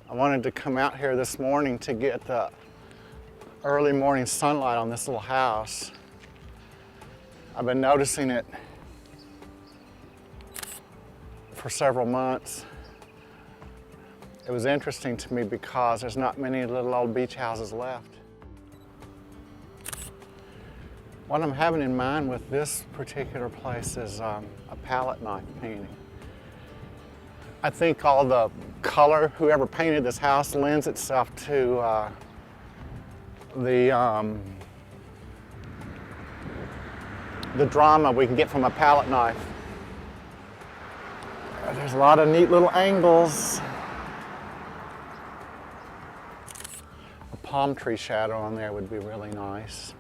I wanted to come out here this morning to get the early morning sunlight on this little house. I've been noticing it for several months. It was interesting to me because there's not many little old beach houses left. What I'm having in mind with this particular place is a palette knife painting. I think all the color, whoever painted this house, lends itself to the drama we can get from a palette knife. There's a lot of neat little angles. A palm tree shadow on there would be really nice.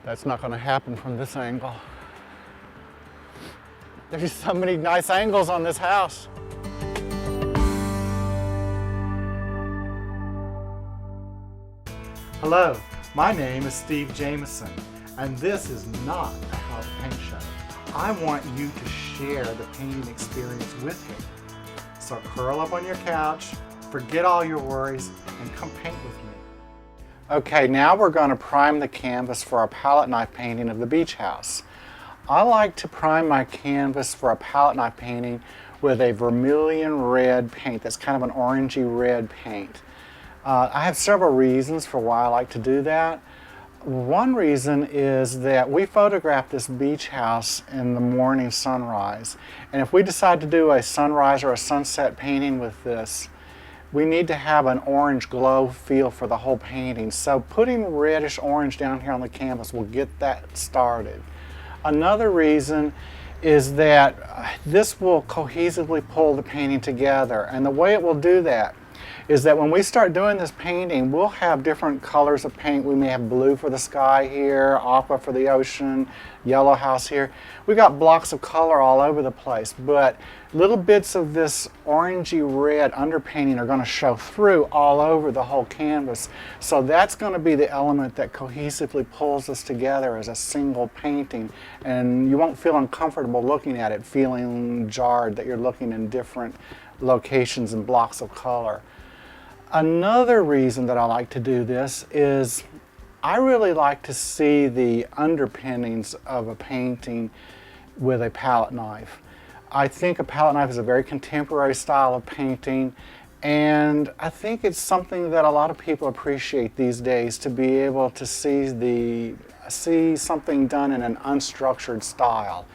That's not going to happen from this angle. There's so many nice angles on this house. Hello, my name is Steve Jameson, and this is not a How to Paint show. I want you to share the painting experience with me. So curl up on your couch, forget all your worries, and come paint with me. Okay, now we're going to prime the canvas for our palette knife painting of the beach house. I like to prime my canvas for a palette knife painting with a vermilion red paint that's kind of an orangey red paint. I have several reasons for why I like to do that. One reason is that we photographed this beach house in the morning sunrise, and if we decide to do a sunrise or a sunset painting with this, we need to have an orange glow feel for the whole painting. So putting reddish orange down here on the canvas will get that started. Another reason is that this will cohesively pull the painting together, and the way it will do that is that when we start doing this painting, we'll have different colors of paint. We may have blue for the sky here, aqua for the ocean, yellow house here. We've got blocks of color all over the place, but little bits of this orangey red underpainting are going to show through all over the whole canvas. So that's going to be the element that cohesively pulls us together as a single painting, and you won't feel uncomfortable looking at it, feeling jarred that you're looking in different locations and blocks of color. Another reason that I like to do this is I really like to see the underpinnings of a painting with a palette knife. I think a palette knife is a very contemporary style of painting, and I think it's something that a lot of people appreciate these days, to be able to see something done in an unstructured style.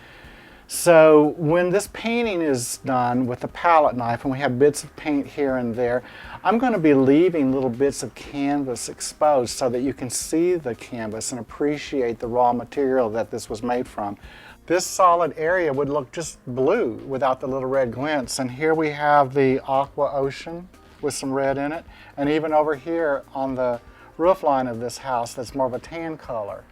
So when this painting is done with a palette knife and we have bits of paint here and there, I'm going to be leaving little bits of canvas exposed so that you can see the canvas and appreciate the raw material that this was made from. This solid area would look just blue without the little red glints, and here we have the aqua ocean with some red in it, and even over here on the roof line of this house that's more of a tan color.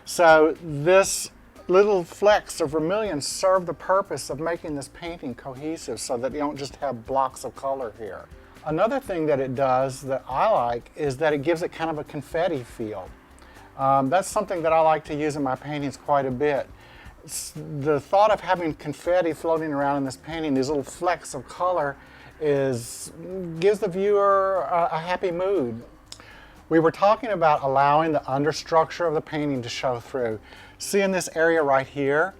So this little flecks of vermilion serve the purpose of making this painting cohesive so that you don't just have blocks of color here. Another thing that it does that I like is that it gives it kind of a confetti feel. That's something that I like to use in my paintings quite a bit. The thought of having confetti floating around in this painting, these little flecks of color, gives the viewer a happy mood. We were talking about allowing the understructure of the painting to show through. See, in this area right here,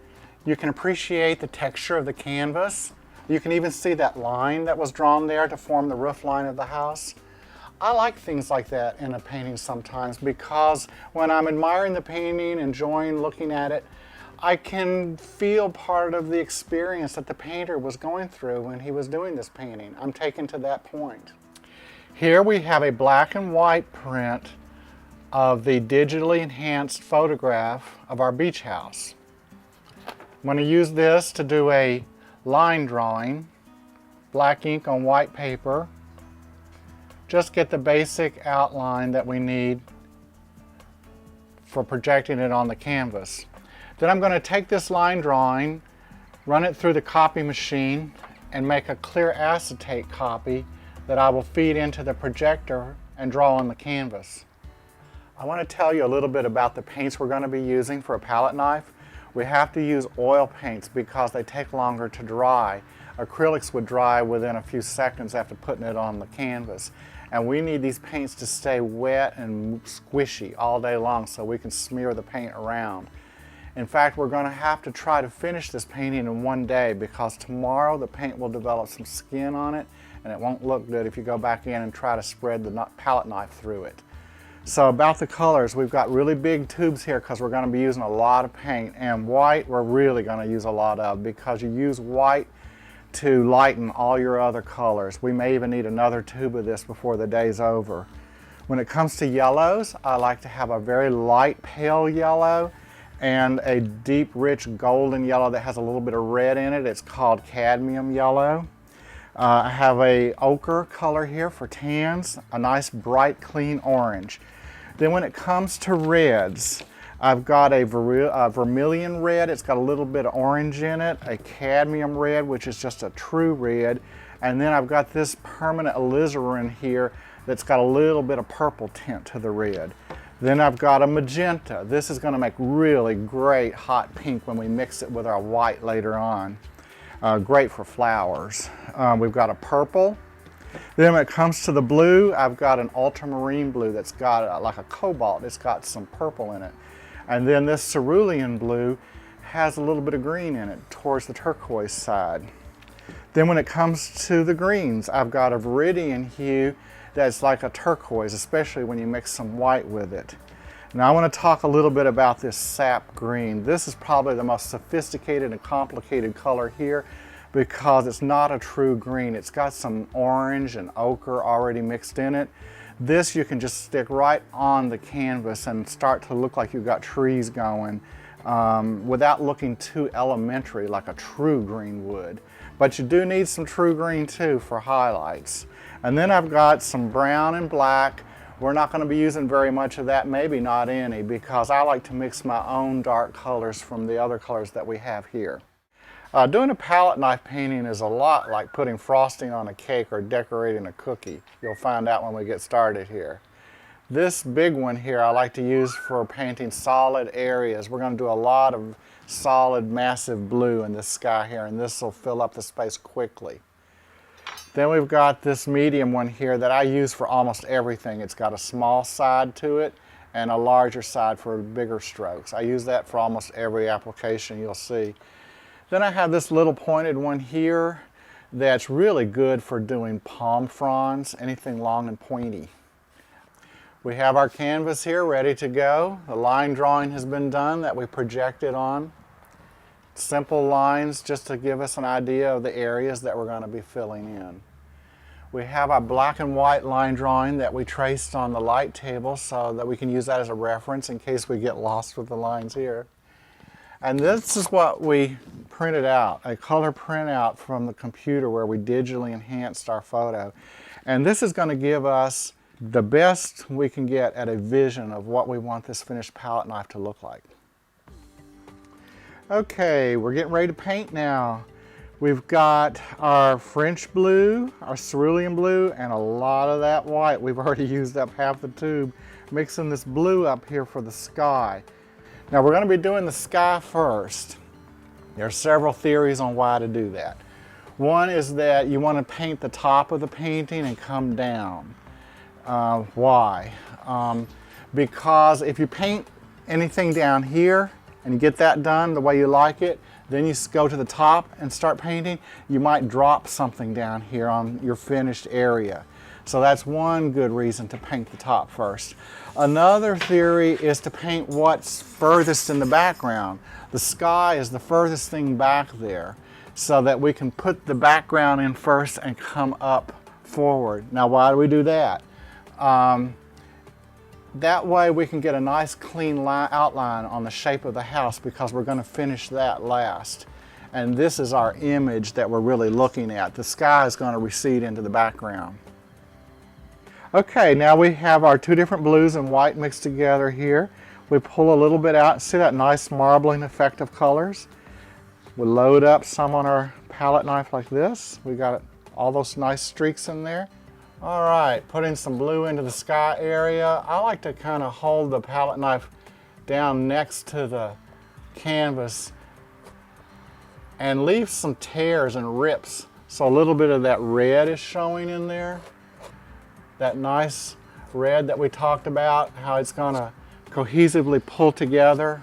you can appreciate the texture of the canvas. You can even see that line that was drawn there to form the roof line of the house. I like things like that in a painting sometimes, because when I'm admiring the painting, enjoying looking at it, I can feel part of the experience that the painter was going through when he was doing this painting. I'm taken to that point. Here we have a black and white print of the digitally enhanced photograph of our beach house. I'm going to use this to do a line drawing, black ink on white paper. Just get the basic outline that we need for projecting it on the canvas. Then I'm going to take this line drawing, run it through the copy machine, and make a clear acetate copy that I will feed into the projector and draw on the canvas. I want to tell you a little bit about the paints we're going to be using for a palette knife. We have to use oil paints because they take longer to dry. Acrylics would dry within a few seconds after putting it on the canvas. And we need these paints to stay wet and squishy all day long so we can smear the paint around. In fact, we're going to have to try to finish this painting in one day because tomorrow the paint will develop some skin on it and it won't look good if you go back in and try to spread the palette knife through it. So about the colors, we've got really big tubes here because we're going to be using a lot of paint, and white we're really going to use a lot of because you use white to lighten all your other colors. We may even need another tube of this before the day's over. When it comes to yellows, I like to have a very light pale yellow and a deep rich golden yellow that has a little bit of red in it. It's called cadmium yellow. I have a ochre color here for tans, a nice bright clean orange. Then when it comes to reds, I've got a vermilion red. It's got a little bit of orange in it, a cadmium red, which is just a true red, and then I've got this permanent alizarin here that's got a little bit of purple tint to the red. Then I've got a magenta. This is going to make really great hot pink when we mix it with our white later on. Great for flowers. We've got a purple. Then when it comes to the blue, I've got an ultramarine blue that's got like a cobalt. It's got some purple in it. And then this cerulean blue has a little bit of green in it towards the turquoise side. Then when it comes to the greens, I've got a viridian hue that's like a turquoise, especially when you mix some white with it. Now I want to talk a little bit about this sap green. This is probably the most sophisticated and complicated color here because it's not a true green. It's got some orange and ochre already mixed in it. This you can just stick right on the canvas and start to look like you've got trees going without looking too elementary like a true green would. But you do need some true green too for highlights. And then I've got some brown and black. We're not going to be using very much of that, maybe not any, because I like to mix my own dark colors from the other colors that we have here. Doing a palette knife painting is a lot like putting frosting on a cake or decorating a cookie. You'll find out when we get started here. This big one here I like to use for painting solid areas. We're going to do a lot of solid, massive blue in this sky here, and this will fill up the space quickly. Then we've got this medium one here that I use for almost everything. It's got a small side to it and a larger side for bigger strokes. I use that for almost every application you'll see. Then I have this little pointed one here that's really good for doing palm fronds, anything long and pointy. We have our canvas here ready to go. The line drawing has been done that we projected on. Simple lines just to give us an idea of the areas that we're going to be filling in. We have our black and white line drawing that we traced on the light table so that we can use that as a reference in case we get lost with the lines here. And this is what we printed out, a color printout from the computer where we digitally enhanced our photo. And this is going to give us the best we can get at a vision of what we want this finished palette knife to look like. Okay, we're getting ready to paint now. We've got our French blue, our cerulean blue, and a lot of that white. We've already used up half the tube, mixing this blue up here for the sky. Now we're going to be doing the sky first. There are several theories on why to do that. One is that you want to paint the top of the painting and come down. Why? Because if you paint anything down here and you get that done the way you like it, then you go to the top and start painting, you might drop something down here on your finished area. So that's one good reason to paint the top first. Another theory is to paint what's furthest in the background. The sky is the furthest thing back there, so that we can put the background in first and come up forward. Now why do we do that? That way we can get a nice clean outline on the shape of the house because we're going to finish that last. And this is our image that we're really looking at. The sky is going to recede into the background. Okay, now we have our two different blues and white mixed together here. We pull a little bit out, see that nice marbling effect of colors? We load up some on our palette knife like this. We got all those nice streaks in there. All right, putting some blue into the sky area. I like to kind of hold the palette knife down next to the canvas and leave some tears and rips So a little bit of that red is showing in there. That nice red that we talked about, how it's gonna cohesively pull together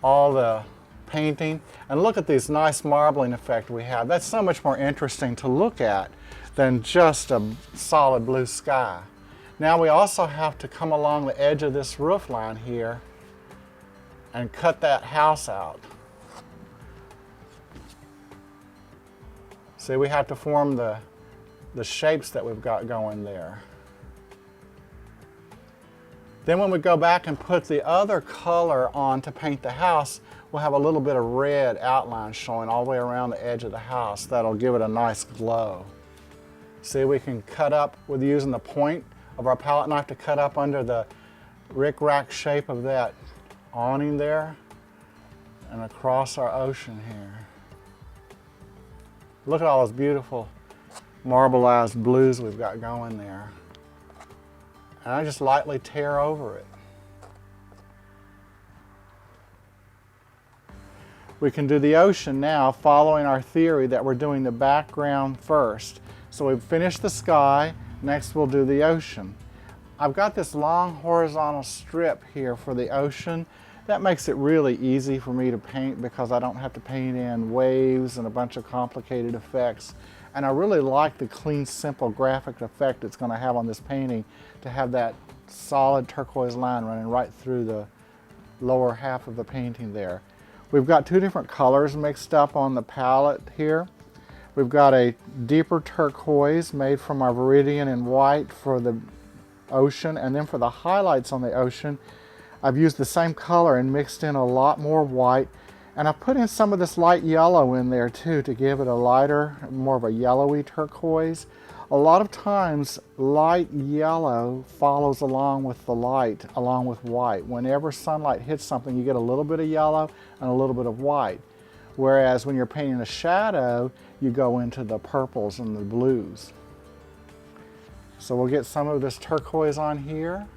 all the painting. And look at this nice marbling effect we have. That's so much more interesting to look at than just a solid blue sky. Now we also have to come along the edge of this roof line here and cut that house out. See, we have to form the shapes that we've got going there. Then when we go back and put the other color on to paint the house, we'll have a little bit of red outline showing all the way around the edge of the house. That'll give it a nice glow. See, we can cut up with using the point of our palette knife to cut up under the rick-rack shape of that awning there and across our ocean here. Look at all those beautiful marbleized blues we've got going there. And I just lightly tear over it. We can do the ocean now, following our theory that we're doing the background first. So we've finished the sky, next we'll do the ocean. I've got this long horizontal strip here for the ocean. That makes it really easy for me to paint because I don't have to paint in waves and a bunch of complicated effects. And I really like the clean, simple graphic effect it's going to have on this painting, to have that solid turquoise line running right through the lower half of the painting there. We've got two different colors mixed up on the palette here. We've got a deeper turquoise made from our Viridian in white for the ocean, and then for the highlights on the ocean, I've used the same color and mixed in a lot more white. And I've put in some of this light yellow in there too to give it a lighter, more of a yellowy turquoise. A lot of times light yellow follows along with the light, along with white. Whenever sunlight hits something, you get a little bit of yellow and a little bit of white. Whereas when you're painting a shadow, you go into the purples and the blues. So we'll get some of this turquoise on here.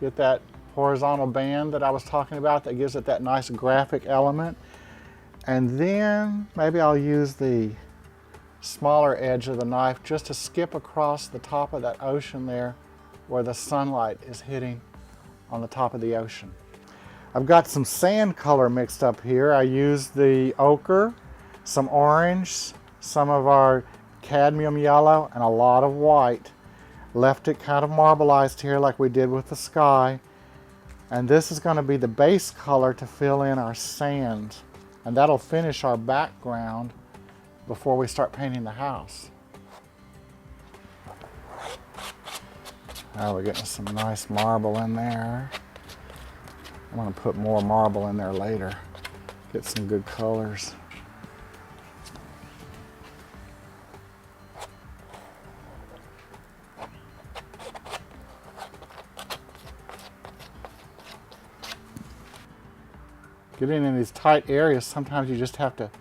Get that horizontal band that I was talking about that gives it that nice graphic element. And then maybe I'll use the smaller edge of the knife just to skip across the top of that ocean there where the sunlight is hitting on the top of the ocean. I've got some sand color mixed up here. I used the ochre, some orange, some of our cadmium yellow, and a lot of white. Left it kind of marbleized here like we did with the sky. And this is going to be the base color to fill in our sand. And that'll finish our background before we start painting the house. Now we're getting some nice marble in there. I'm going to put more marble in there later. Get some good colors. Getting in these tight areas, sometimes you just have to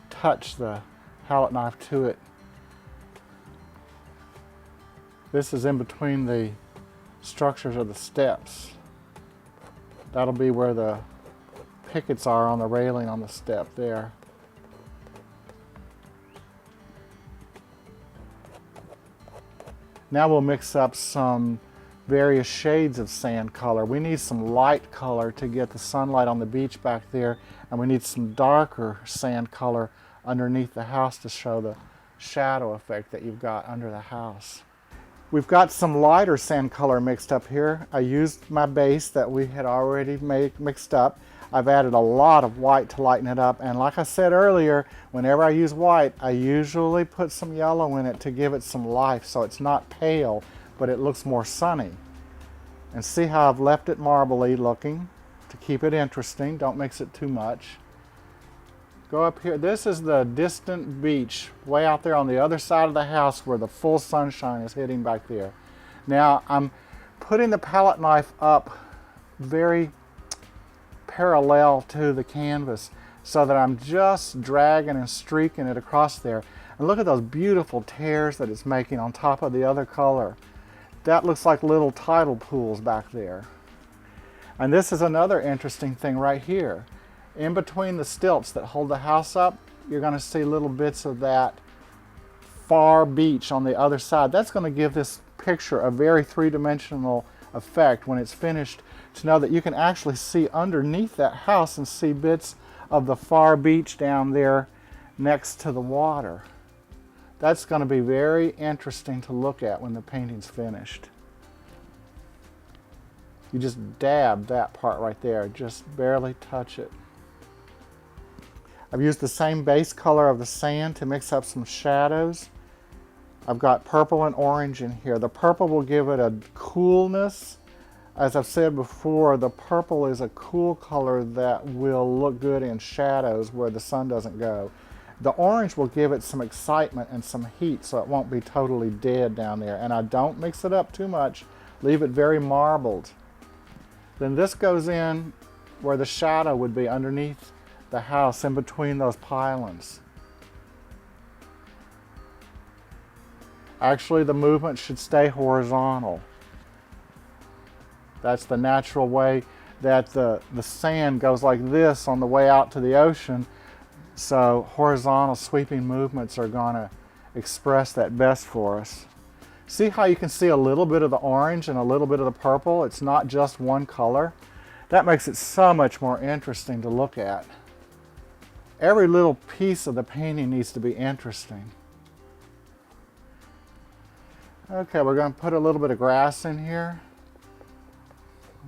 touch the palette knife to it. This is in between the structures of the steps. That'll be where the pickets are on the railing on the step there. Now we'll mix up some various shades of sand color. We need some light color to get the sunlight on the beach back there, and we need some darker sand color underneath the house to show the shadow effect that you've got under the house. We've got some lighter sand color mixed up here. I used my base that we had already mixed up. I've added a lot of white to lighten it up, and like I said earlier, whenever I use white, I usually put some yellow in it to give it some life so it's not pale, but it looks more sunny. And see how I've left it marbly looking to keep it interesting. Don't mix it too much. Go up here. This is the distant beach way out there on the other side of the house where the full sunshine is hitting back there. Now I'm putting the palette knife up very parallel to the canvas so that I'm just dragging and streaking it across there. And look at those beautiful tears that it's making on top of the other color. That looks like little tidal pools back there. And this is another interesting thing right here. In between the stilts that hold the house up, you're going to see little bits of that far beach on the other side. That's going to give this picture a very three-dimensional effect when it's finished, to know that you can actually see underneath that house and see bits of the far beach down there next to the water. That's going to be very interesting to look at when the painting's finished. You just dab that part right there, just barely touch it. I've used the same base color of the sand to mix up some shadows. I've got purple and orange in here. The purple will give it a coolness. As I've said before, the purple is a cool color that will look good in shadows where the sun doesn't go. The orange will give it some excitement and some heat, so it won't be totally dead down there. And I don't mix it up too much. Leave it very marbled. Then this goes in where the shadow would be underneath the house, in between those pylons. Actually, the movement should stay horizontal. That's the natural way that the sand goes like this on the way out to the ocean. So horizontal sweeping movements are going to express that best for us. See how you can see a little bit of the orange and a little bit of the purple? It's not just one color. That makes it so much more interesting to look at. Every little piece of the painting needs to be interesting. Okay, we're going to put a little bit of grass in here.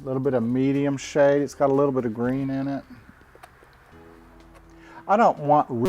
A little bit of medium shade. It's got a little bit of green in it. I don't want